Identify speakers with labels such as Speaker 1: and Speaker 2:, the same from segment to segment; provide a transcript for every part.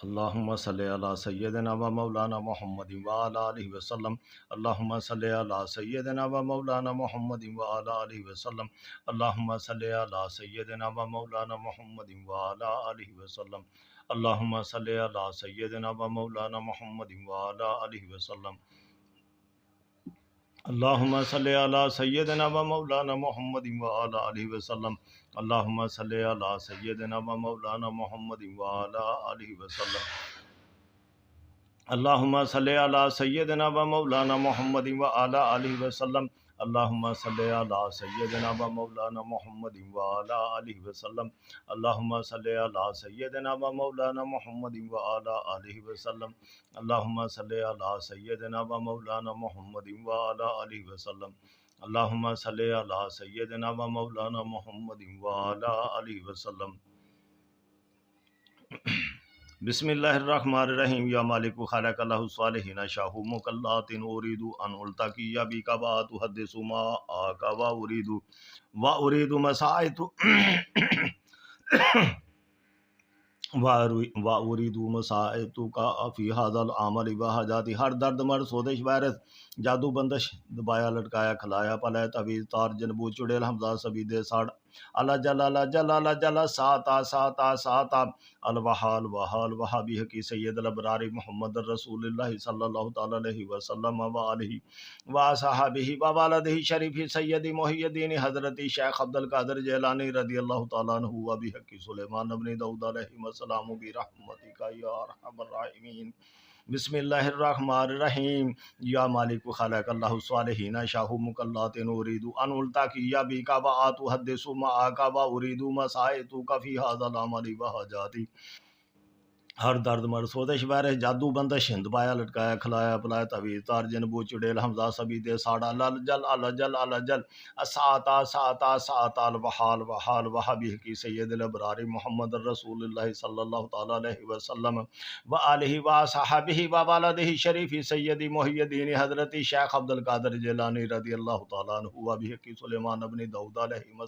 Speaker 1: اللهم صل على سيدنا ومولانا محمد وعلى آله وسلم. اللهم صل على سيدنا ومولانا محمد وعلى آله وسلم. اللهم صل على سيدنا ومولانا محمد وعلى آله وسلم. اللهم صل على سيدنا ومولانا محمد وعلى آله وسلم. اللهم صل على سيدنا ومولانا محمد وعلى آله وسلم. اللهم صل على سيدنا ومولانا محمد وعلى آله وسلم. اللهم صل على سيدنا ومولانا محمد وعلى آله وسلم. اللهم صل على سيدنا ومولانا محمد وعلى آله وسلم. اللهم صل على سيدنا ومولانا محمد وعلى آله وسلم. اللهم صل على سيدنا ومولانا محمد وعلى آله وسلم. اللهم صل على سيدنا ومولانا محمد وعلى آله وسلم. بسم اللہ الرحمن الرحیم. یا مالک خلق اللہ الصالحین شاہ مکلات اريد ان التقی بک واتحدث ما آقا واريد مساعد واريد مساعدک فی هذا العمل وحاجاتی. ہر درد مرد سودش وائرس جادو بندش دبایا لٹکایا کھلایا پلایا تویز تار جنبو چڑیل حمزہ سبی دے ساڑ اللہ جل اللہ جل اللہ جل ساتا ساتا ساتا الوحال وحال وحابی حقی سید الابرار محمد رسول اللہ صلی اللہ تعالی علیہ وسلم وآلہ وصحابہ ووالدہ شریف سید محی الدین حضرت شیخ عبد القادر جیلانی رضی اللہ تعالیٰ عنہ وبحق سلیمان بن داؤد علیہ السلام برحمتک یا ارحم الراحمین. بسم اللہ الرحمن الرحیم. یا مالک خلق اللہ الصالحین شاہ مکلات اريد ان التقی بک واتحدث معک واريد مساعدک فی هذا العمل وحاجاتی. ہر درد مرد سودش وائرس جادو بندش دبایا لٹکایا کھلایا پلایا تویز تار جنبو چڑیل حمزہ سبی دے ساڑا اللہ جل اللہ جل اللہ جل ساتا ساتا ساتا الوحال وحال وحابی حقی سید الابرار محمد رسول اللہ صلی اللہ تعالی علیہ وسلم وآلہ وصحابہ ووالدہ شریف سید محی الدین حضرت شیخ عبد القادر جیلانی رضی اللہ تعالیٰ عنہ وبحق سلیمان بن داؤد علیہ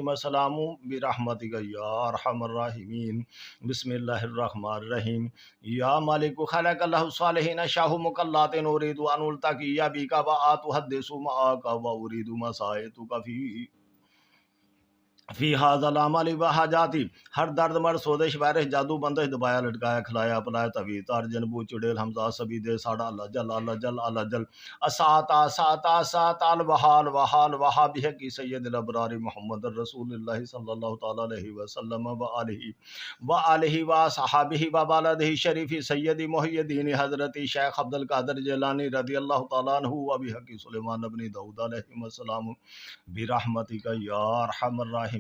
Speaker 1: السلام برحمتک یا ارحم الراحمین. بسم اللہ الرحمن الرحیم. یا مالک خلق اللہ الصالحین شاہ مکلات اريد ان التقی بک واتحدث معک واريد مساعدک فی هذا العمل وحاجاتی. ہر درد مرد سودش وائرس جادو بندش دبایا لٹکایا کھلایا پلایا تویز تار جنبو چڑیل حمزہ سبی دے ساڑا اللہ جل اللہ جل اللہ جل ساتا ساتا ساتا الوحال وحال وحابی حقی سید الابرار محمد رسول اللہ صلی اللہ تعالی علیہ وسلم وآلہ وصحابہ ووالدہ شریف سید محی الدین حضرت شیخ عبد القادر جیلانی رضی اللہ تعالیٰ عنہ وبحق سلیمان بن داؤد علیہ السلام برحمتک یا ارحم الراحمین.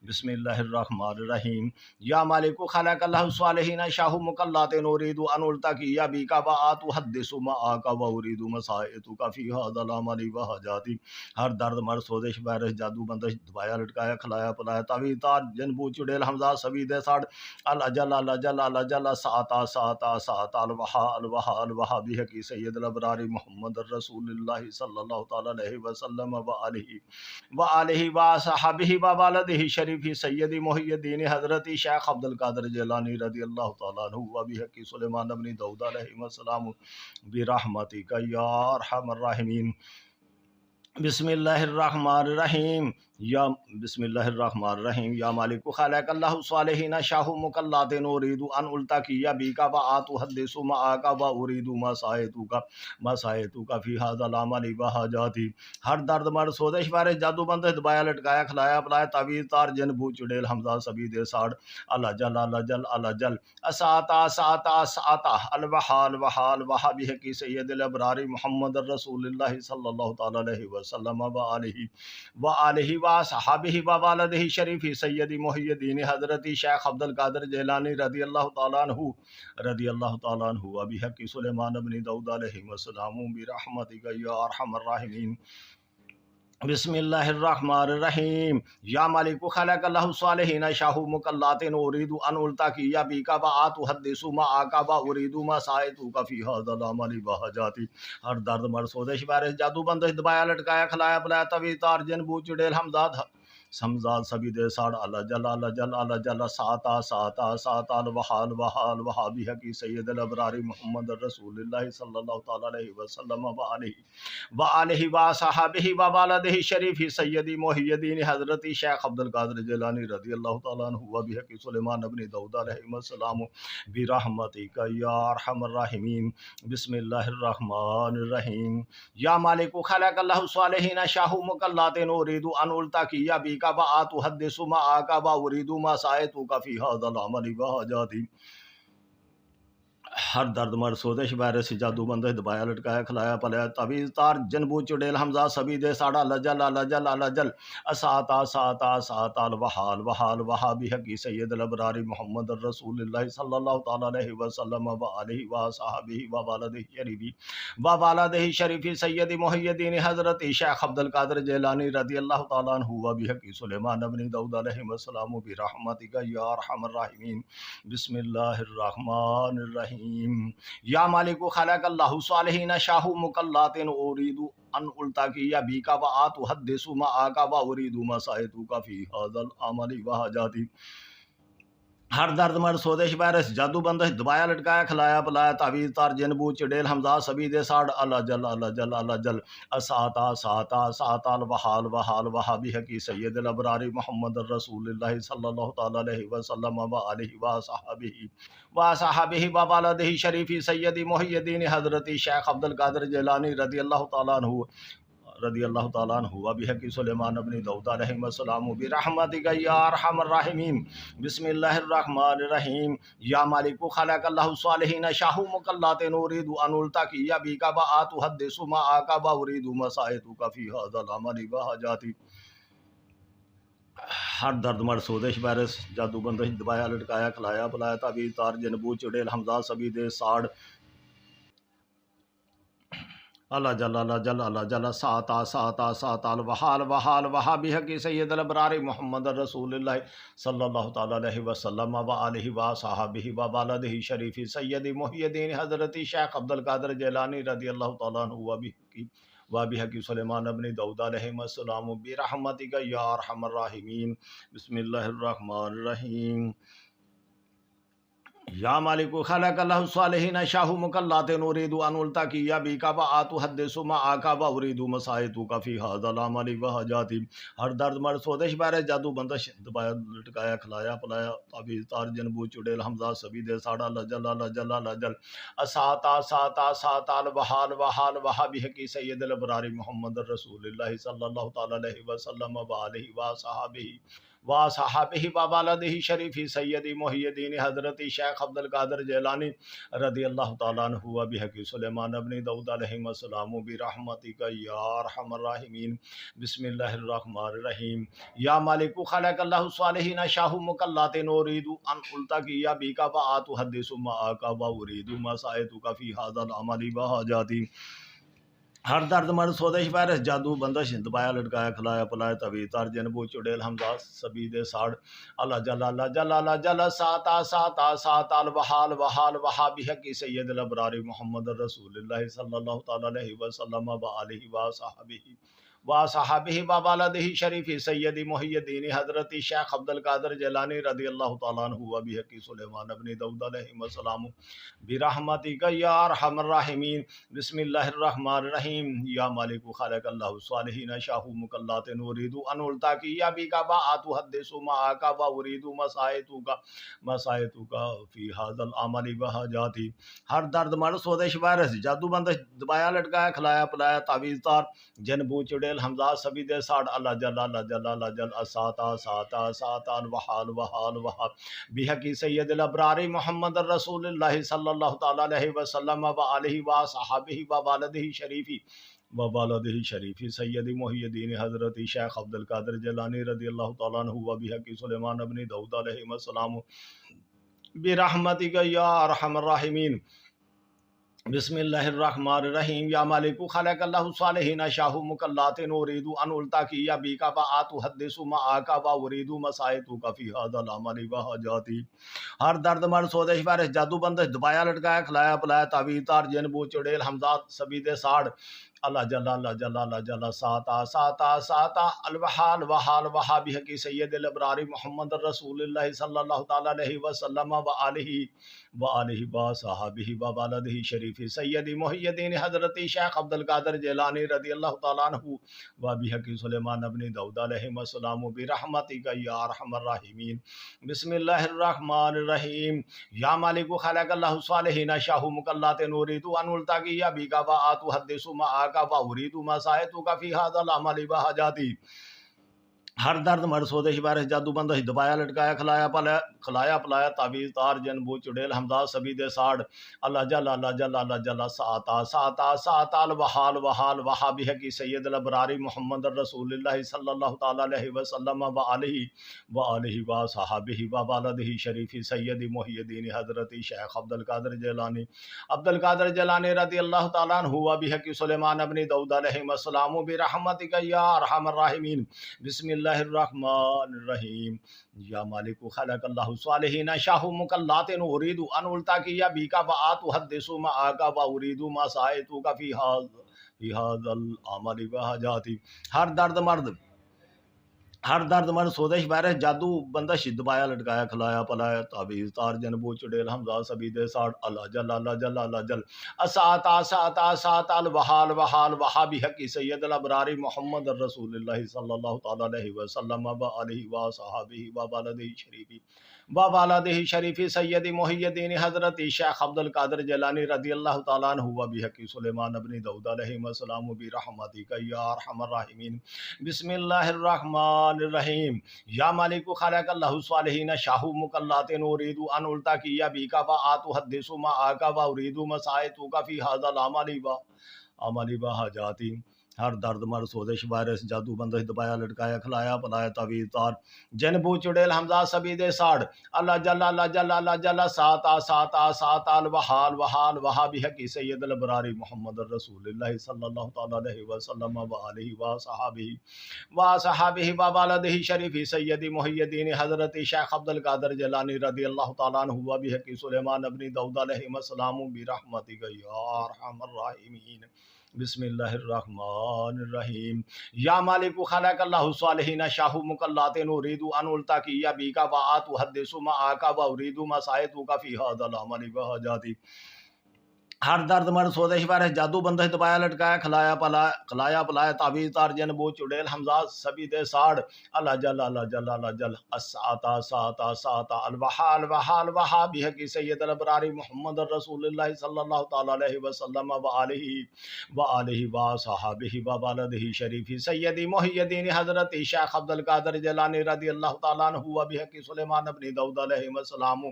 Speaker 1: بسم اللہ الرحمن الرحیم. یا مالک خلق اللہ الصالحین شاہ مکلات اريد ان التقی بک واتحدث معک واريد مساعدک فی هذا العمل وحاجاتی. ہر درد مرد سودش وائرس جادو بندش دبایا لٹکایا کھلایا پلایا تویز تار جنبو چڑیل حمزہ سبی دے ساڑ اللہ جل اللہ جل اللہ جل ساتا ساتا ساتا الوحال وحال وحابی حقی سید الابرار محمد رسول اللہ صلی اللہ تعالی علیہ وسلم وآلہ وصحابہ ووالدہ شریف سید محی الدین حضرت شیخ عبد القادر جیلانی رضی اللہ تعالیٰ عنہ وبحق سلیمان بن داؤد علیہ السلام برحمتک یا ارحم الراحمین. بسم اللہ الرحمن الرحیم. یا بسم اللہ الرحمن الرحیم. یا مالک خلق اللہ الصالحین شاہ مکلات اريد ان التقی بک واتحدث معک واريد مساعدک فی هذا العمل وحاجاتی. ہر درد مرد سودش وائرس جادو بندش دبایا لٹکایا کھلایا پلایا تویز تار جنبو چڑیل حمزہ سبی دے ساڑ اللہ جل اللہ جل اللہ جل ساتا ساتا ساتا الوحال وحال وحابی حقی سید الابرار محمد رسول اللہ صلی اللہ تعالی علیہ وسلم وآلہ وصحابہ ووالدہ شریف سید محی الدین حضرت شیخ عبد القادر جیلانی رضی اللہ تعالیٰ عنہ وبحق سلیمان بن داؤد علیہ السلام برحمتک یا ارحم الراحمین. بسم اللہ الرحمن الرحیم. یا مالک خلق اللہ الصالحین شاہ مکلات اريد ان التقی بک واتحدث معک واريد مساعدک فی هذا العمل وحاجاتی. ہر درد مرد سودش وائرس جادو بندش دبایا لٹکایا کھلایا پلایا تویز تار جنبو چڑیل حمزہ سمزاد سبی دے ساڑ اللہ جل اللہ جل اللہ جل ساتا ساتا ساتا الوحال وحال وحابی حقی سید الابراری محمد رسول اللہ صلی اللہ تعالی علیہ وسلم وآلہ وصحبہ ووالدہ شریف سیدی محی الدین حضرت شیخ عبد القادر جیلانی رضی اللہ تعالیٰ عنہ وبحق سلیمان بن داؤد علیہ السلام برحمتک یا ارحم الراحمین بسم اللہ الرحمن الرحیم یا مالک خلق اللہ صالحین شاہ مکلات اريد ان التقي بك واتحدث معك واريد ما سألتك في هذا العمل وحاجاتي ہر درد مرد سودش وائرس جادو بندہ دبایا لٹکایا کھلایا پلایا تعویذ تار جنبو چڑیل حمزہ سبی دے ساڑا لجل لجل لجل اساتا ساتا ساتا الوحال وحال وحابی حقی سید الابراری محمد رسول اللہ صلی اللہ تعالی علیہ وسلم وآلہ وصحبہ ووالدہ شریفی ووالدہ شریفی سید محی الدین حضرت شیخ عبد القادر جیلانی رضی اللہ تعالی عنہ وبحق سلیمان بن داؤد علیہ السلام برحمتک یا ارحم الراحمین بسم اللہ الرحمن الرحیم یا مالک خلق اللہ صالحین شاہ مکلات اريد ان التقي بك واتحدث معك واريد ما سألتك في هذا العمل وحاجاتي ہر درد مرد سودش وائرس جادو بندش دبایا لٹکایا کھلایا پلایا تعویذ تار جنبو چڑیل حمزہ سبی دے ساڑ اللہ جل اللہ جل اللہ جل اساتا ساتا ساتا الوحال وحال وحابی حقی سید الابراری محمد رسول اللہ صلی اللہ تعالی علیہ وسلم وآلہ وصحبہ ووالدہ شریفی سید محی الدین حضرت شیخ عبد القادر جیلانی رضی اللہ تعالیٰ عنہ وبحق سلیمان بن داؤد علیہ السلام برحمتک یا ارحم الراحمین بسم اللہ الرحمن الرحیم یا مالک خلق اللہ صالحین شاہ مکلات اريد ان التقي بك واتحدث معك واريد ما سألتك في هذا العمل وحاجاتي ہر درد مرد سودش وائرس جادو بندش دبایا لٹکایا کھلایا پلایا تعویذ تار جنبو چڑیل حمزہ سبی دے ساڑ اللہ جل اللہ جل اللہ جل ساتا ساتا ساتا الوحال وحال وحابی حقی سید الابراری محمد رسول اللہ صلی اللہ تعالی علیہ وسلم وآلہ وصحبہ ووالدہ شریفی سید محی الدین حضرت شیخ عبد القادر جیلانی رضی اللہ تعالیٰ عنہ وبحق سلیمان بن داؤد علیہ السلام برحمتک یا ارحم الراحمین بسم اللہ الرحمن الرحیم یا مالک خلق اللہ صالحین شاہ مکلات اريد ان التقي بك واتحدث معك واريد ما سألتك في هذا العمل وحاجاتي ہر درد مرد سودش وائرس جادو بندش دبایا لٹکایا کھلایا پلایا تعویذ تار جنبو چڑیل حمزہ سبی دے ساڑا لجل لجل لجل اساتا ساتا ساتا الوحال وحال وحابی حقی سید الابراری محمد رسول اللہ صلی اللہ تعالی علیہ وسلم وآلہ وصحبہ ووالدہ شریفی سید محی الدین حضرت شیخ عبد القادر جیلانی رضی اللہ تعالیٰ عنہ وبحق سلیمان بن داؤد علیہ السلام برحمتک یا ارحم الراحمین بسم اللہ الرحمن الرحیم یا مالک خلق اللہ صالحین شاہ مکلات اريد ان التقي بك واتحدث معك واريد ما سألتك في هذا العمل وحاجاتي ہر درد مرد سودش وائرس جادو بندش دبایا لٹکایا کھلایا پلایا تعویذ تار جنبو چڑیل حمزہ سبی دے ساڑ اللہ جل اللہ جل اللہ جل ساتا ساتا ساتا الوحال وحال وحابی حقی سید الابراری محمد رسول اللہ صلی اللہ تعالی علیہ وسلم وآلہ وصحبہ ووالدہ شریفی سید محی الدین حضرت شیخ عبد القادر جیلانی رضی اللہ تعالیٰ عنہ وبحق سلیمان بن داؤد علیہ السلام برحمتک یا ارحم الراحمین بسم اللہ الرحمن الرحیم یا مالک خلق اللہ صالحین شاہ مکلات اريد ان التقي بك واتحدث معك واريد ما سألتك في هذا العمل وحاجاتي ہر درد مرد سودش وائرس جادو بندش دبایا لٹکایا کھلایا پلایا تعویذ تار جنبو چڑیل حمزہ سبی دے ساڑ اللہ جل اللہ جل اللہ جل اساتا ساتا ساتا الوحال وحال وحال بحقی سید الابراری محمد رسول اللہ صلی اللہ تعالی علیہ وسلم وآلہ وصحبہ ووالدہ شریفی سید محی الدین حضرت شیخ عبد القادر جیلانی رضی اللہ تعالیٰ عنہ وبحق سلیمان بن داؤد علیہ السلام برحمتک یا ارحم الراحمین بسم اللہ الرحمن الرحیم یا مالک خلق اللہ صالحین شاہ مکلات اريد ان التقي بك واتحدث معك واريد ما سألتك في هذا العمل وحاجاتي ہر درد مرد سودش وائرس جادو بندش دبایا لٹکایا کھلایا پلایا تعویذ تار جنبو چڑیل حمزہ سبی دے ساڑ اللہ جل اللہ جل اللہ جل ساتا ساتا ساتا الوحال وحال وہابی کی سید الابرار محمد رسول اللہ صلی اللہ تعالی علیہ وسلم وآلہ وصحبہ وولدہ شریف سید محی الدین حضرت شیخ عبد القادر جیلانی رضی اللہ تعالیٰ عنہ وبحق سلیمان ابن داؤد علیہ السلام برحمتک یا ارحم الراحمین بسم اللہ الرحمن الرحیم یا مالک خلق اللہ صالحین شاہ مکلات نورید ان التقی بک وآت حدث معک وارید مسائتک فی ھذا العمل وحاجاتی ہر درد مرد سودش بارش جادو بندش دبایا لٹکایا کھلایا پلایا تعویذ تار جن بو چڑیل حمزہ سبید ساڑ اللہ جل اللہ جل اللہ جل ساتا ساتا ساتا الوحال وحال وہابی کی سید الابرار محمد رسول اللہ صلی اللہ تعالی علیہ وسلم وآلہ وصحبہ وولدہ شریف سید محی الدین حضرت شیخ عبد القادر جیلانی رضی اللہ تعالیٰ عنہ وبحق سلیمان ابن داؤد علیہ السلام برحمتک یا ارحم الراحمین بسم اللہ الرحمن الرحیم یا مالک خلق اللہ صالحین شاہ مکلات ارید ان التقی بک وآت حدث معک وارید مسائتک فی ھذا العمل وحاجاتی ہر درد مرد سودش بارش جادو بندش دبایا لٹکایا کھلایا پلایا تعویذ تار جن بو چڑیل حمزہ سبید ساڑ اللہ جل اللہ جل اللہ جل اساتا ساتا ساتا الوحال وحال وہابی کی سید الابرار محمد رسول اللہ صلی اللہ تعالی علیہ وسلم وآلہ وصحبہ وولدہ شریف سید محی الدین حضرت شیخ عبد القادر جیلانی رضی اللہ تعالیٰ عنہ وبحق سلیمان ابن داؤد علیہ السلام برحمتک یا ارحم الراحمین بسم اللہ الرحمن الرحیم یا مالک خلق اللہ صالحین شاہ مکلات ارید ان التقی بک وآت حدث معک وارید مسائتک فی ھذا العمل وحاجاتی ہر درد مرد سودش وائرس جادو بندش دبایا لٹکایا کھلایا پلایا تعویذ تار جن بو چڑیل حمزہ سبید ساڑ اللہ جل اللہ جل اللہ جل ساتا ساتا ساتا الوحال وحال وہابی کی سید الابرار محمد رسول اللہ صلی اللہ تعالی علیہ وسلم وآلہ وصحبہ وولدہ شریف سید محی الدین حضرت شیخ عبد القادر جیلانی رضی اللہ تعالیٰ عنہ وبحق سلیمان ابن داؤد علیہ السلام برحمتک یا ارحم الراحمین بسم اللہ الرحمن الرحیم یا مالک خلق اللہ صالحین شاہ مکلات ارید ان التقی بک وآت حدث معک وارید مسائتک فی ھذا العمل وحاجاتی ہر درد مرد سودش بارش جادو بندش دبایا لٹکایا کھلایا پلایا تعویذ تار جن بو چڑیل حمزہ سبید ساڑ اللہ جل اللہ جل اللہ جل اساتا ساتا ساتا الوحال وحال وہابی کی سید الابرار محمد رسول اللہ صلی اللہ تعالی علیہ وسلم وآلہ وصحبہ وولدہ شریف سید محی الدین حضرت شیخ عبد القادر جیلانی رضی اللہ تعالیٰ عنہ وبحق سلیمان ابن داؤد علیہ السلام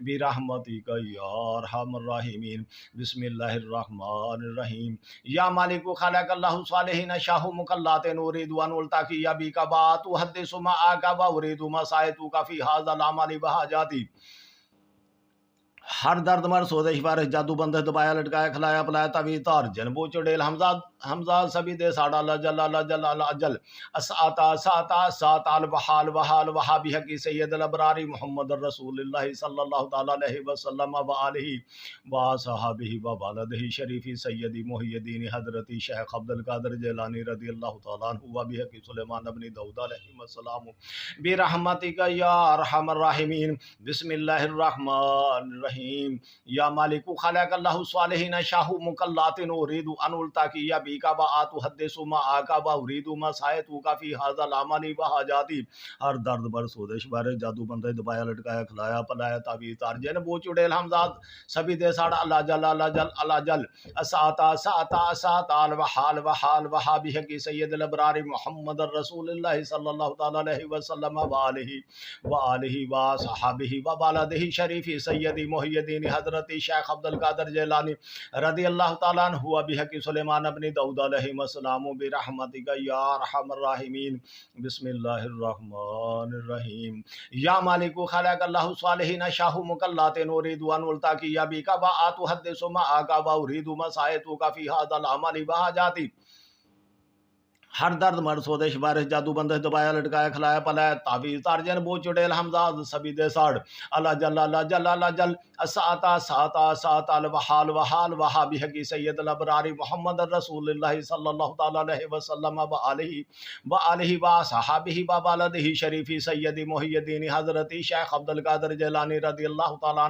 Speaker 1: برحمتک یا ارحم الراحمین بسم اللہ الرحمن الرحیم یا مالک خلق اللہ صالحین شاہ مکلات ارید ان التقی بک وآت حدث معک وارید مسائتک فی ھذا العمل وحاجاتی ہر درد مرد سودش بارش جادو بندش دبایا لٹکایا کھلایا پلایا تعویذ تار جن بو چڑیل حمزہ سبید ساڑ اللہ جل اللہ جل اللہ جل اساتا ساتا ساتا الوحال وحال وہابی کی سید الابرار محمد رسول اللہ صلی اللہ تعالی علیہ وسلم وآلہ وصحبہ وولدہ شریف سید محی الدین حضرت شیخ عبد القادر جیلانی رضی اللہ تعالیٰ عنہ وبحق سلیمان ابن داؤد علیہ السلام برحمتک یا ارحم الراحمین بسم اللہ الرحمن الرحیم یا مالک خلق اللہ صالحین شاہ مکلات ارید ان التقی بک وآت حدث معک وارید مسائتک فی ھذا العمل وحاجاتی ہر درد بر سودش بارش جادو بندش دبایا لٹکایا کھلایا پلایا تعویذ تار جن بو چڑیل حمزہ سبید ساڑ اللہ جل اللہ جل اللہ جل ساتا ساتا ساتا الوحال وحال وہابی کی سید الابرار محمد رسول اللہ صلی اللہ تعالی علیہ وسلم وآلہ وصحبہ وولدہ شریف سید محی الدین حضرت شیخ عبد القادر جیلانی رضی اللہ تعالیٰ عنہ وبحق سلیمان ابن داؤد علیہ السلام برحمتک یا ارحم الراحمین بسم اللہ الرحمن الرحیم یا مالک خلق اللہ صالحین شاہ مکلات ارید ان التقی بک وآت حدث معک وارید مسائتک فی ھذا العمل وحاجاتی ہر درد مرد سودش بارش جادو بندش دبایا لٹکایا کھلایا پلایا تعویذ تارجن بو چڑیل حمزاد سبی دے ساڑ اللہ جل اللہ جل اللہ جل اساتا ساتا ساتا الوحال وحال وحابی حقی سید الابراری محمد رسول اللہ صلی اللہ تعالی علیہ وسلم وآلہ وصحابہ وبلدہ شریفی سیدی محی الدین حضرت شیخ عبد القادر جیلانی رضی اللہ تعالیٰ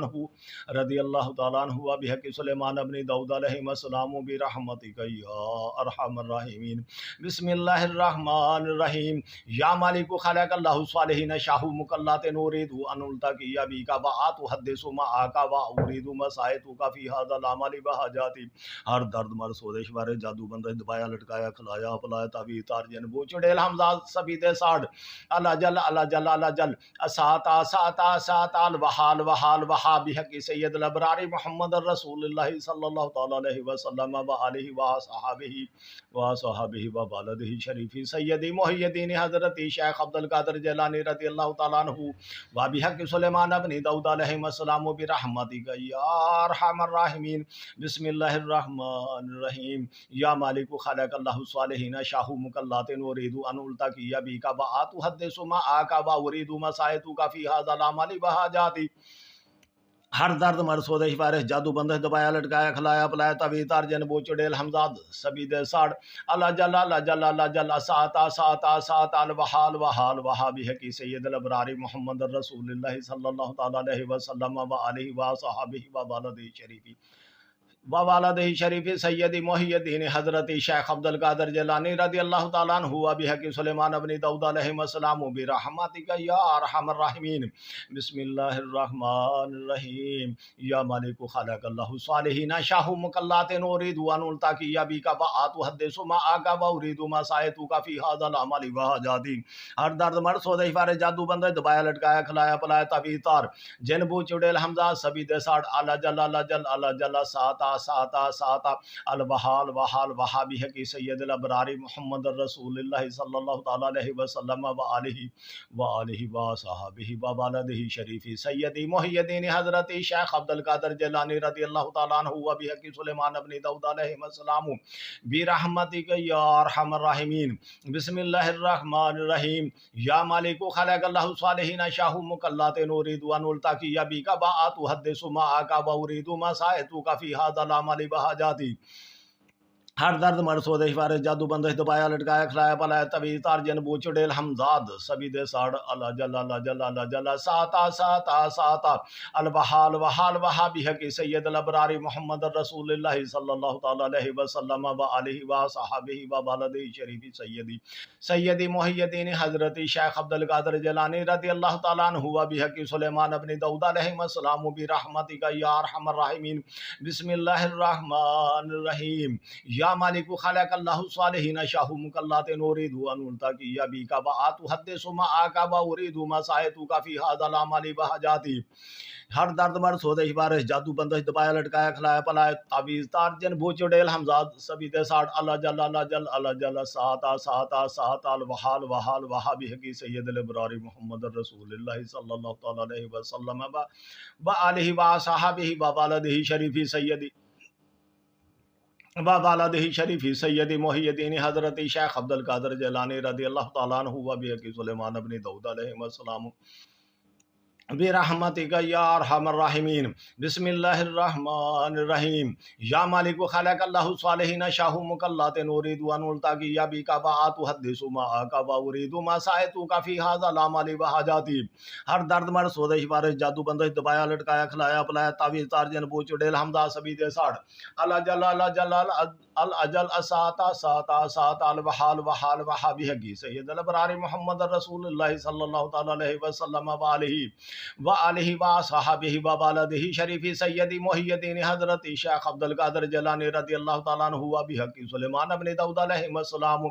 Speaker 1: عنہ وبحق سلیمان ابن داؤد علیہ السلام برحمتک یا ارحم الراحمین بسم اللہ الرحمن الرحیم یا مالک خلق اللہ صالحین شاہ مکلات نورید ان التقی بی کا بآت حدث ما آقا و ارید مسائط کا فی هذا العمل بحاجاتی ہر درد مر سودش بارے جادو بندہ دبایا لٹکایا کھلایا پلایا تعویذ تارجن بو چڑیل حمزاد سبی دے ساڑ اللہ جل اللہ جل اللہ جل اساتا ساتا ساتا الوحال وحال وحابی حق سید الابرار محمد رسول اللہ صلی اللہ تعالی علیہ وسلم وآلہ وصحابہ وبلدہ شریفی سیدی محی الدین حضرت شیخ عبد القادر جیلانی رضی اللہ تعالیٰ عنہ وبحق سلیمان ابن داؤد علیہ السلام برحمتک یا ارحم الراحمین بسم اللہ الرحمن الرحیم یا مالک خلق اللہ صالحین شاہ مکلات ارید ان التقی بک بآت حدث ما آقا و ارید مسائط فی هذا العمل بحاجاتی ہر درد مر سودش بارش جادو بندش دبایا لٹکایا کھلایا پلایا تعویذ تارجن بو چڑیل حمزاد سبی دے ساڑ اللہ جل اللہ جل اللہ جل ساتا ساتا ساتا الوحال وحال وحابی حقی سید الابرار محمد رسول اللہ صلی اللہ تعالی علیہ وسلم وآلہ وصحابہ وبلدہ شریفی ووالدہ شریف سیدی محی الدین حضرت شیخ عبد القادر جیلانی رضی اللہ تعالیٰ عنہ وبحق سلیمان ابن داؤد علیہ السلام برحمتک یا ارحم الراحمین بسم اللہ الرحمن الرحیم یا مالک خلق اللہ صالحین شاہ مکلات ارید ان التقی بک بآت حدث ما آقا و ارید مسائط فی هذا العمل بحاجاتی ہر درد مر سودش بارے جادو بندہ دبایا لٹکایا کھلایا پلایا تعویذ تار جن بو چڑیل حمزہ سبی دے ساڑ اللہ جل اللہ جل اللہ جل ساتا ساتا ساتا الوحال وحال وحابی حقی سید الابرار محمد رسول اللہ صلی اللہ تعالی علیہ وسلم وآلہ وصحابہ وبلدہ شریفی سیدی محی الدین حضرت شیخ عبد القادر جیلانی رضی اللہ تعالیٰ عنہ وبحق سلیمان ابن داؤد علیہ السلام برحمتک یا ارحم الراحمین بسم اللہ الرحمن الرحیم یا مالک خلق اللہ صالحین شاہ مکلات ارید ان التقی بک بآت حدث ما آقا و ارید مسائط فی هذا العمل بحاجاتی ہر درد مر سودش بارش جادو بندش دبایا لٹکایا کھلایا پلایا تعویذ تارجن بو چڑیل حمزاد سبی دے ساڑ اللہ جل اللہ جل اللہ جل ساتا ساتا ساتا الوحال وحال وحابی حقی سید الابرار محمد رسول اللہ صلی اللہ تعالی علیہ وسلم وآلہ وصحابہ وبلدہ شریفی سیدی محی الدین حضرت شیخ عبد القادر جیلانی رضی اللہ تعالیٰ عنہ وبحق سلیمان ابن داؤد علیہ السلام برحمتک یا ارحم الراحمین بسم اللہ الرحمن الرحیم یا مالک خلق اللہ صالحین شاہ مکلات ارید ان التقی بک بآت حدث ما آقا و ارید مسائط فی هذا العمل بحاجاتی ہر درد مر سودش بارش جادو بندش دبایا لٹکایا کھلایا پلایا تعویذ تارجن بو چڑیل حمزاد سبی دے ساڑ اللہ جل اللہ جل اللہ جل ساتا ساتا ساتا الوحال وحال وحابی حقی سید الابرار محمد رسول اللہ صلی اللہ تعالی علیہ وسلم وآلہ وصحابہ وبلدہ شریفی سیدی ووالدہ شریفی سیدی محی الدین حضرت شیخ عبد القادر جیلانی رضی اللہ تعالیٰ عنہ وبحق سلیمان ابن داؤد علیہ السلام برحمتک یا ارحم الراحمین بسم اللہ الرحمن الرحیم یا مالک خلق اللہ صالحین شاہ مکلات ارید ان التقی بک بآت حدث ما آقا و ارید مسائط فی هذا العمل بحاجاتی ہر درد مر سودش بارش جادو بندش دبایا لٹکایا کھلایا پلایا تعویذ تارجن بو چڑیل حمزہ سبی دے ساڑ اللہ جل اللہ جل الاجل ساتا ساتا ساتا الوحال وحال وحابی حقی سید الابرار محمد رسول اللہ صلی اللہ تعالی علیہ وسلم وآلہ وصحابہ وبلدہ شریفی سیدی محی الدین حضرت شیخ عبد القادر جیلانی رضی اللہ تعالیٰ عنہ وبحق سلیمان ابن داؤد علیہ السلام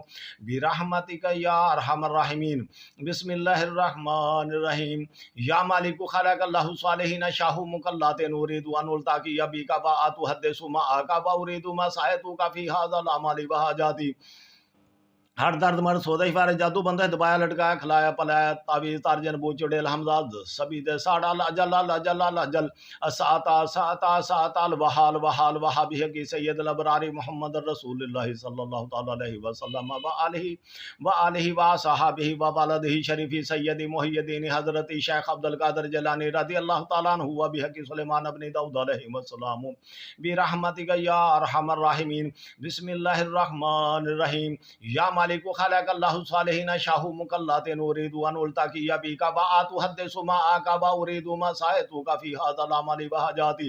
Speaker 1: برحمتک یا ارحم الراحمین بسم اللہ الرحمن الرحیم یا مالک خلق اللہ صالحین شاہ مکلات ارید ان التقی بک بآت حدث ما آقا و ارید مسائط فی هذا العمل بحاجاتی ہر درد مرد سودش بارے جادو بندہ دبایا لٹکایا کھلایا پلایا تعویذ تارجن بو چڑیل حمزاد سبھی دے ساڑا لاجل لاجل لاجل اساتا ساتا ساتا الوحال وحال وحابی کی سید الابراری محمد رسول اللہ صلی اللہ تعالی علیہ وسلم وآلہ وصحابہ وولدہ شریفی سید محی الدین حضرت شیخ عبد القادر جیلانی رضی اللہ تعالیٰ عنہ وبحق سلیمان ابن داؤد علیہ السلام برحمتک یا ارحم الراحمین بسم اللہ الرحمن الرحیم یا مالک خلق اللہ صالحین شاہ مکلات نورید وان التاکی بی کا باعت حدث ما آقا ارید ما سائتو کا فی حاضر العمالی بہجاتی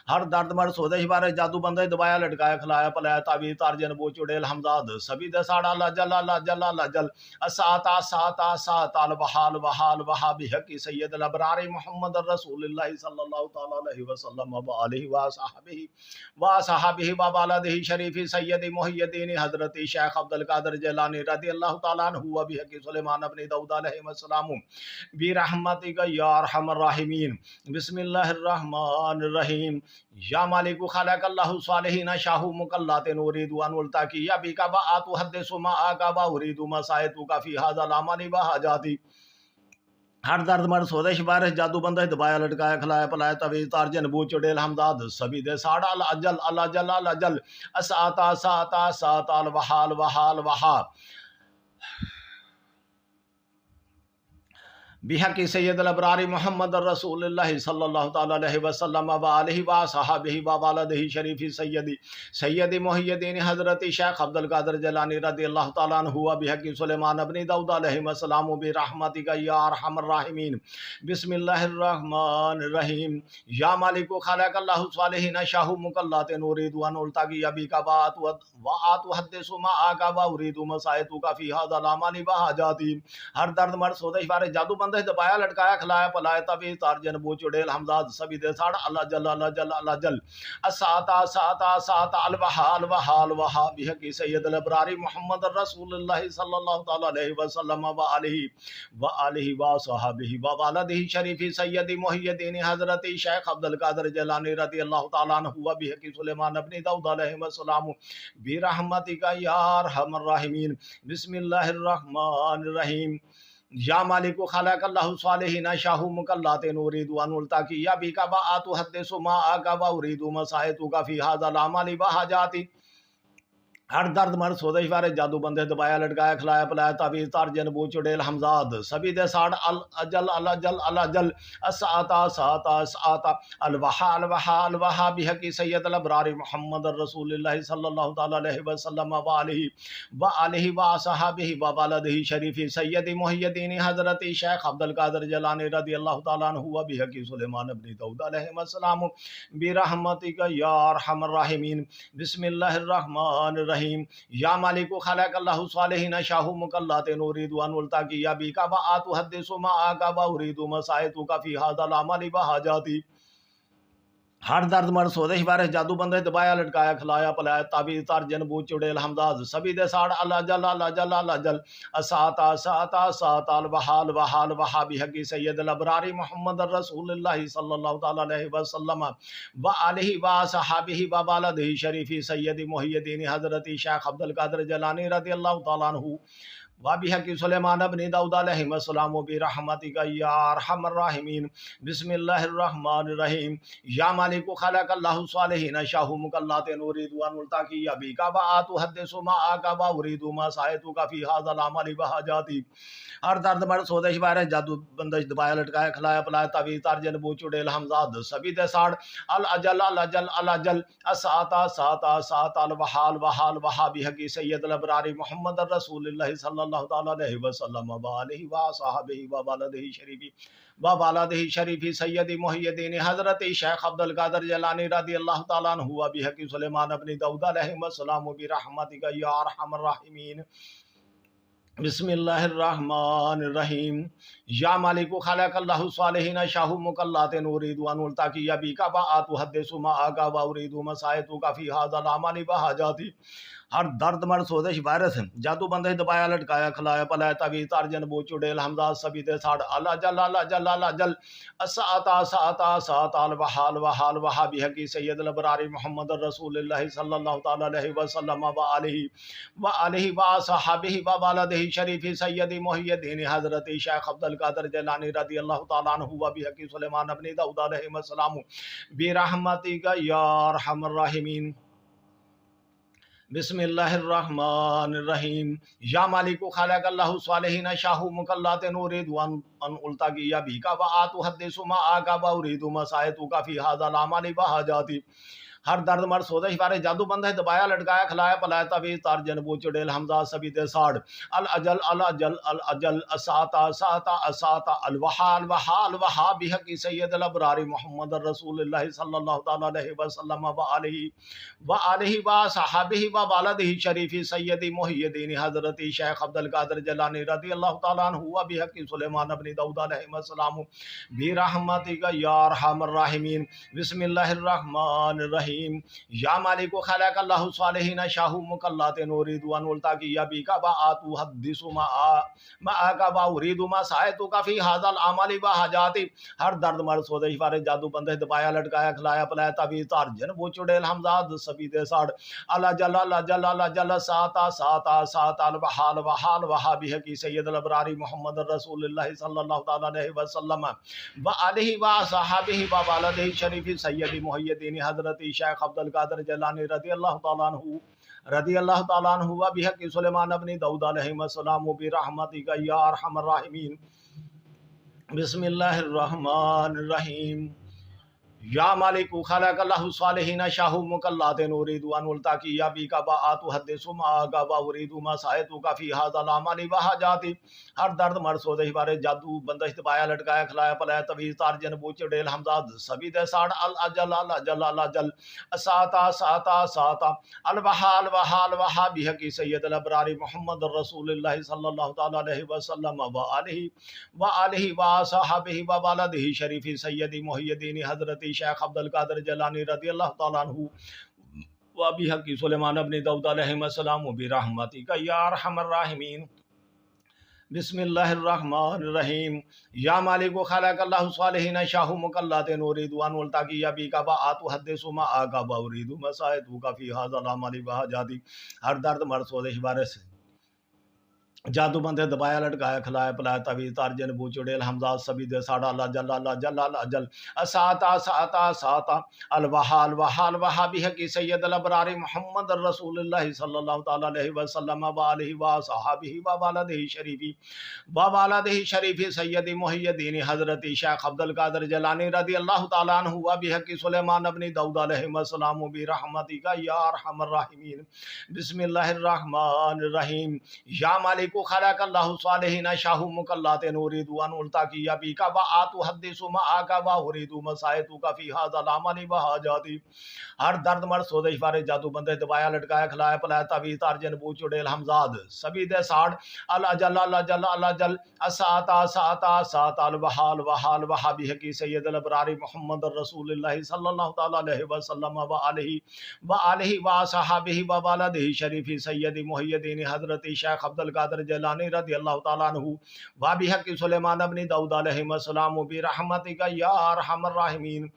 Speaker 1: ہر درد مرد سودش بارے جادو بندہ دبایا لٹکایا کھلایا پلایا تعویذ تارجن بو چڑیل حمزاد سبھی دے ساڑا لاجل لاجل لاجل اساتا ساتا ساتا الوحال وحال وحابی حقی سید الابرار محمد رسول اللہ صلی اللہ تعالی علیہ وسلم وآلہ وصحابہ وولدہ شریفی سید محی الدین حضرت شیخ عبد القادر جیلانی رضی اللہ تعالیٰ عنہ وبحق سلیمان ابن داؤد علیہ السلام برحمتک یا ارحم الراحمین بسم اللہ الرحمن الرحیم یا مالک خلق اللہ صالحین شاہ مکلات نورید وان التاکی بک باعت حدث ما آقا ارید ما سائتو کا فی حاضر العمالی بہجاتی ہر درد مرد سودش بارش جادو بندہ دبایا لٹکایا کھلایا پلایا تعویذ تارجن بو چڑیل حمزاد سبھی دے ساڑا لاجل لاجل لاجل اساتا ساتا ساتا الوحال وحال وحا بحق سید الابرار محمد رسول اللہ صلی اللہ تعالی علیہ وسلم وآلہ وصحابہ وولدہ شریفی سید محی الدین حضرت شیخ عبد القادر جیلانی رضی اللہ تعالیٰ عنہ بحق سلیمان ابن داؤد علیہ السلام برحمتک یا ارحم الراحمین بسم اللہ الرحمن الرحیم یا مالک خلق اللہ صالحین شاہ مکلات نورید وان التاکی بک باعت حدث ما آقا ارید ما سائتو کا فی حاضر العمالی بہجاتی ہر درد مرد سودش بارے جادو بندہ دبایا لٹکایا کھلایا پلایا تعویذ تارجن بو چڑیل حمزاد سبھی دے ساڑا اللہ جل اللہ جل اللہ جل اساتا ساتا ساتا الوحال وحال وحابی کی سید الابراری محمد رسول اللہ صلی اللہ تعالی علیہ وسلم وآلہ وصحابہ وولدہ شریفی سید محی الدین حضرت شیخ عبد القادر جیلانی رضی اللہ تعالیٰ عنہ وبحق سلیمان ابن داؤد علیہ السلام برحمتک یا ارحم الراحمین بسم اللہ الرحمن الرحیم یا مالک خلق اللہ صالحین شاہ مکلات نورید وان التاکی بک باعت حدث ما آقا ارید ما سائتو کا فی حاضر العمالی بہجاتی ہر درد مرد سودش بارے جادو بندے دبایا لٹکایا کھلایا پلایا تعویذ تارجن بو چڑیل حمزاد سبھی دے ساڑا الاجل الاجل الاجل اساتا ساتا ساتا الوحال وحال وحابی کی سید الابرار محمد رسول اللہ صلی اللہ تعالی علیہ وسلم وآلہ وصحابہ وولدہ شریفی سید محی الدین حضرت شیخ عبد القادر جیلانی رضی اللہ تعالیٰ عنہ وبحق سلیمان ابن داؤد علیہ السلام برحمتک یا ارحم الراحمین بسم اللہ الرحمن الرحیم یا مالک خلق اللہ صالحین شاہ مکلات نورید وان التاکی بک باعت حدث ما آقا ارید ما سائتو کا فی حاضر العمالی بہجاتی ہر درد مرد سودش بارش جادو بندہ دبایا لٹکایا کھلایا پلایا تعویذ تارجن بو چڑیل حمزاد سبھی دے ساڑا لاجل لاجل لاجل اساتا ساتا ساتا الوحال وحال وحابی کی سید الابرار محمد رسول اللہ صلی اللہ تعالی علیہ وسلم وآلہ وصحابہ وولدہ شریفی سید محی الدین حضرت شیخ عبد القادر جیلانی رضی اللہ تعالیٰ عنہ وبحق سلیمان ابن داؤد علیہ السلام برحمتک یا ارحم الراحمین بسم اللہ الرحمن الرحیم یا مالک خلق اللہ صالحین شاہ مکلات نورید وان التاکی بک باعت حدث ما آقا ارید ما سائتو کا فی حاضر العمالی بہجاتی ہر درد مرد سودش بارے جادو بندہ دبایا لٹکایا کھلایا پلایا تعویذ تارجن بو چڑیل حمزاد سبھی دے ساڑ الاجل الاجل الاجل اساتا ساتا ساتا الوحال وحال وحابی کی سید الابرار محمد رسول اللہ صلی اللہ تعالی علیہ وسلم وآلہ وصحابہ وولدہ شریفی سید محی الدین حضرت شیخ عبد القادر جیلانی رضی اللہ تعالیٰ عنہ وبحق سلیمان ابن داؤد علیہ السلام برحمتک یا ارحم الراحمین بسم اللہ الرحمن الرحیم یا مالک خلق اللہ صالحین شاہ مکلات نورید وان التاکی بک باعت حدث ما آقا ارید ما سائتو کا فی حاضر العمالی بہجاتی ہر درد مر سوزش وائرس جادو بندے دبایا لٹکایا کھلایا پلایا تویز تارجن بو چڑیل حمزہ سبی دے ساڑ اللہ جل اللہ جل اللہ جل اساتا ساتا ساتا الوحال وحال وحابی حقی سید الابراری محمد رسول اللہ صلی اللہ تعالی علیہ وسلم وآلہ وصحبہ ووالدہ شریف سیدی محی الدین حضرت شیخ عبد القادر جیلانی رضی اللہ تعالیٰ عنہ وبحقی سلیمان ابن داؤد علیہ السلام برحمتک یا ارحم الراحمین بسم اللہ الرحمن الرحیم یا مالک خالق اللہ صالحین شاہ مکلات نورید ان التقی بی کا وآت حدث ما آقا وارید مسائط کا فی هذا العمل وحاجاتی ہر درد مر سوزش بارے جادو بندہ دبایا لٹکایا کھلایا پلایا تویز تارجن بو چڑیل حمزہ سبی دے ساڑ الاجل الاجل الاجل اساتا ساتا اساتا الوحال وحال وحا بحقی سید الابراری محمد رسول اللہ صلی اللہ تعالی علیہ وسلم وآلہ وصحبہ ووالدہ شریف سیدی محی الدین حضرت شیخ عبد القادر جیلانی رضی اللہ تعالیٰ عنہ وبحقی سلیمان ابن داؤد علیہ السلام برحمتک یا ارحم الراحمین بسم اللہ الرحمن الرحیم یا مالک خلق اللہ صالحین شاہ مکلات نورید ان التقی بی کا وآت حدث ما آقا وارید مسائط کا فی هذا العمل وحاجاتی ہر درد مر سوزش بارے جادو بندے دبایا لٹکایا کھلایا پلایا تویز تارجن بو چڑیل حمزہ سبی دے ساڑ اللہ جل اللہ جل اللہ جل ساتا ساتا ساتا الوحال وحال وحابی حقی سید الابراری محمد رسول اللہ صلی اللہ تعالی علیہ وسلم وآلہ وصحبہ ووالدہ شریف سیدی محی الدین حضرت شیخ عبد القادر جیلانی رضی اللہ تعالیٰ عنہ وبحق سلیمان ابن داؤد علیہ السلام برحمتک یا ارحم الراحمین بسم اللہ الرحمن الرحیم یا مالک خلق اللہ صالحین شاہ مکلات نورید ان التقی بی کا وآت حدث ما آقا وارید مسائط کا فی هذا العمل وحاجاتی ہر درد مر سوزش بارے جادو بندش دبایا لٹکایا کھلایا پلایا تویز تارجن بو چڑیل حمزہ سبی دے ساڑ الاجل الاجل الاجل اساتا ساتا ساتا الوحال وحال وحا بحقی سید الابراری محمد رسول اللہ صلی اللہ تعالی علیہ وسلم وآلہ وصحبہ ووالدہ شریف سیدی محی الدین حضرت شیخ عبد القادر جیلانی رضی اللہ تعالیٰ عنہ وبحق سلیمان ابن داؤد علیہ السلام برحمتک یا ارحم الراحمین بسم اللہ الرحمن الرحیم یا مالک خلق اللہ صالحین شاہ مکلات نورید ان التقی بی کا وآت حدث ما آقا وارید مسائط کا فی هذا العمل وحاجاتی ہر درد مر سوزش بارے سے جادو بندے دبایا لٹکایا کھلایا پلایا تویز تارجن بو چڑیل حمزہ سبی دے ساڑا اللہ جل اللہ جل اللہ جل اساتا ساتا ساتا الوحال وحال وحا بحقی سید الابراری محمد رسول اللہ صلی اللہ تعالی علیہ وسلم وآلہ وصحبہ ووالدہ شریف سیدی محی الدین حضرت شیخ عبد القادر جیلانی رضی اللہ تعالیٰ عنہ وبحقی سلیمان ابن داؤد علیہ السلام برحمتک یا ارحم الراحمین بسم اللہ الرحمن الرحیم یا مالک خلق اللہ صالحین شاہ مکلات نورید ان التقی بی کا وآت حدث ما آقا وارید مسائط کا فی هذا العمل وحاجاتی ہر درد مر سوزش بارے جادو بندے دبایا لٹکایا کھلایا پلایا تویز تارجن بو چڑیل حمزہ سبی دے ساڑ الاجل الاجل الاجل اساتا ساتا ساتا الوحال وحال وحا بحقی سید الابراری محمد رسول اللہ صلی اللہ تعالی علیہ وسلم وآلہ وصحبہ ووالدہ شریف سیدی محی الدین حضرت شیخ عبد القادر جیلانی رضی اللہ تعالیٰ عنہ وبحق سلیمان ابن داؤد علیہ السلام برحمتک یا ارحم الراحمین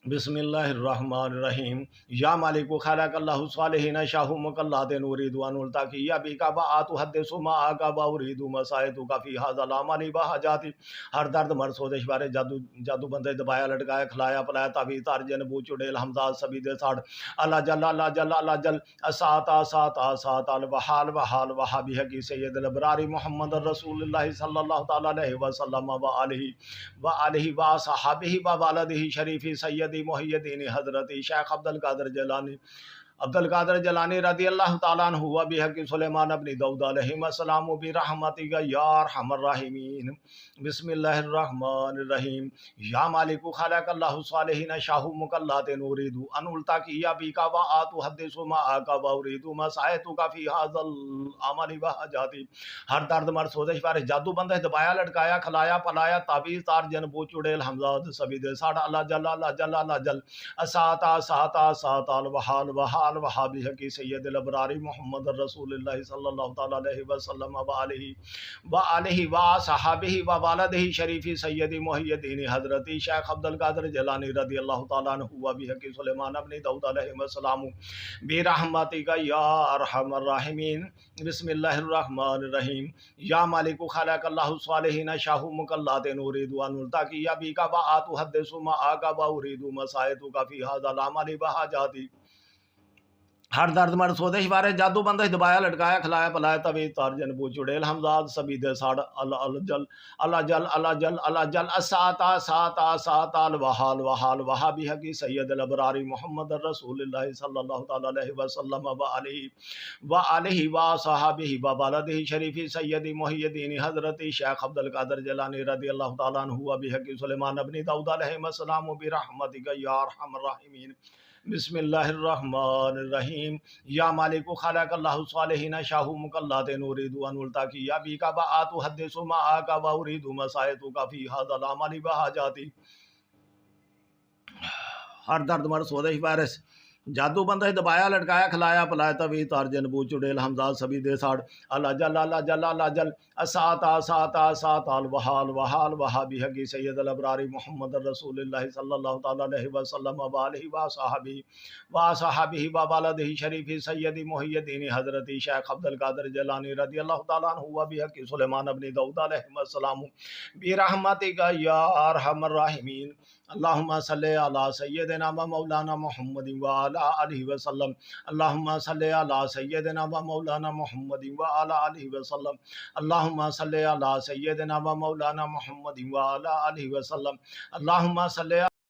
Speaker 1: بسم اللہ الرحمن الرحیم یا مالک خلق اللہ صالحین شاہ مکلات نورید ان التقی بی کا وآت حدث ما آقا وارید مسائط کا فی هذا العمل وحاجاتی ہر درد مر سوزش بارے جادو بندے دبایا لٹکایا کھلایا پلایا تویز تارجن بو چڑیل حمزہ سبی دے ساڑ اللہ جل اللہ جل اللہ جل اساتا ساتا ساتا الوحال وحال وحا بحقی سید الابراری محمد رسول اللہ صلی اللہ تعالی علیہ وسلم وآلہ وصحبہ ووالدہ شریف سید محی الدین حضرت شیخ عبد القادر جیلانی رضی اللہ تعالیٰ عنہ وبحق سلیمان ابن داؤد علیہ السلام برحمتک یا ارحم الراحمین بسم اللہ الرحمن الرحیم یا مالک خلق اللہ صالحین شاہ مکلات نورید ان التقی بی کا وآت حدث ما آقا وارید مسائط کا فی هذا العمل وحاجاتی ہر درد مر سوزش بارے جادو بندے دبایا لٹکایا کھلایا پلایا تویز تارجن بو چڑیل حمزہ سبی دے ساڑا اللہ جل اللہ جل اللہ جل اساتا ساتا ساتا الوحال وحال وحال وحابی حقی سید الابرار محمد رسول اللہ صلی اللہ تعالی علیہ وسلم وآلہ وصحابہ ووالدہ شریفی سید محی الدین حضرت شیخ عبد القادر جیلانی رضی اللہ تعالیٰ عنہ وبحق سلیمان ابن داؤد علیہ السلام برحمتک یا ارحم الراحمین۔ بسم اللہ الرحمن الرحیم۔ یا مالک خلق اللہ صالحین شاہ مکلات نورید ونلتقی بک واتحدث معک وارید مسائتک فی ھذا العمل بحاجاتی۔ ہر درد مرد سودش بارے جادو بندش دبایا لٹکایا کھلایا پلایا طویل تار جنبو چڑیل حمزاد سبید ساڑ اللہ جل اللہ جل اللہ جل اللہ جل اساتا ساتا ساتا الوحال وحال وحابی حقی سید الابراری محمد رسول اللہ صلی اللہ تعالی علیہ وسلم وآلہ وصحابہ ووالدہ شریفی سید محی الدین حضرت شیخ عبد القادر جیلانی رضی اللہ تعالیٰ عنہ وبحق سلیمان ابن داؤد علیہ السلام برحمتک یا ارحم الراحمین۔ بسم اللہ الرحمن الرحیم۔ یا مالک خلق اللہ صالحین شاہ مکلات نورید ونلتقی بک واتحدث معک وارید مسائتک فی ھذا العمل بحاجاتی۔ ہر درد مرد سودش وائرس جادو بندش دبایا لٹکایا کھلایا پلایا طویل تار جنبو چڑیل حمزاد سبید ساڑ اللہ جل اللہ جل اللہ جل اساتا ساتا ساتا الوحال وحال وحابی حقی سید الابراری محمد رسول اللہ صلی اللہ تعالی علیہ وسلم وآلہ وصحابہ ووالدہ شریفی سید محی الدین حضرت شیخ عبد القادر جیلانی رضی اللہ تعالیٰ عنہ وبحق سلیمان ابن داؤد علیہ السلام برحمتک یا ارحم الراحمین۔ اللہم صلی علی سیدنا و مولانا محمد وعلی آلہ وسلم۔ اللہم صلی علی سیدنا و مولانا محمد وعلی آلہ وسلم۔ اللہم صلی علی سیدنا و مولانا محمد وعلی آلہ وسلم۔ اللہم صلی